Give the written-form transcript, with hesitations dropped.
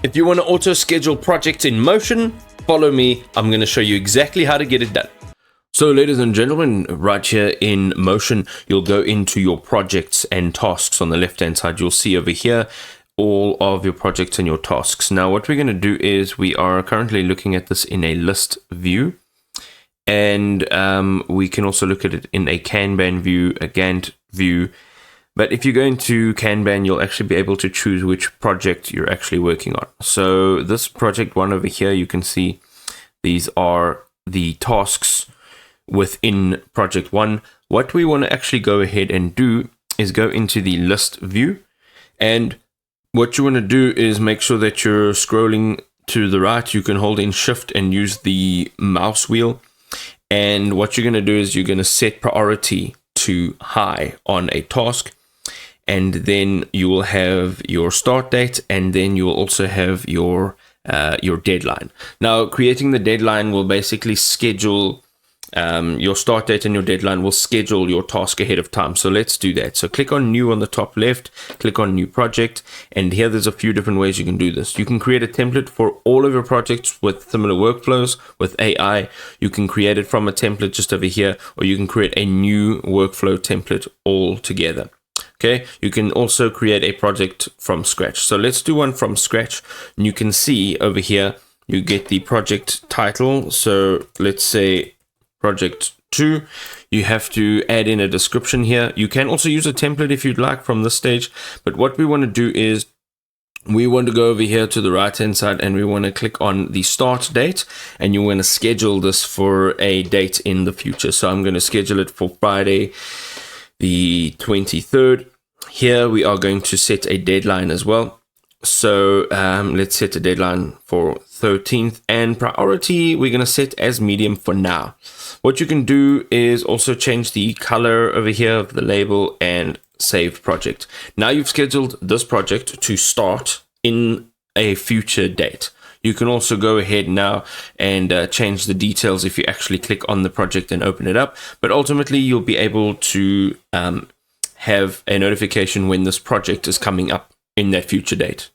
If you want to auto schedule projects in Motion, follow me. I'm going to show you exactly how to get it done. So ladies and gentlemen, right here in Motion, you'll go into your projects and tasks on the left-hand side. You'll see over here all of your projects and your tasks. Now, what we're going to do is we are currently looking at this in a list view, and we can also look at it in a Kanban view, a Gantt view. But if you go into Kanban, you'll actually be able to choose which project you're actually working on. So this project one over here, you can see these are the tasks within project one. What we want to actually go ahead and do is go into the list view, and what you want to do is make sure that you're scrolling to the right. You can hold in shift and use the mouse wheel, and what you're going to do is you're going to set priority to high on a task, and then you will have your start date, and then you will also have your deadline. Now, creating the deadline will basically schedule your start date, and your deadline will schedule your task ahead of time. So let's do that. So click on new on the top left, click on new project, and here there's a few different ways you can do this. You can create a template for all of your projects with similar workflows with AI. You can create it from a template just over here, or you can create a new workflow template altogether. Okay, you can also create a project from scratch. So let's do one from scratch. And you can see over here, you get the project title. So let's say project 2. You have to add in a description here. You can also use a template if you'd like from this stage. But what we want to do is we want to go over here to the right hand side, and we want to click on the start date, and you want to schedule this for a date in the future. So I'm going to schedule it for Friday the 23rd. Here we are going to set a deadline as well. So let's set a deadline for 13th, and priority we're going to set as medium for now. What you can do is also change the color over here of the label and save project. Now you've scheduled this project to start in a future date. You can also go ahead now and change the details if you actually click on the project and open it up. But ultimately, you'll be able to have a notification when this project is coming up in that future date.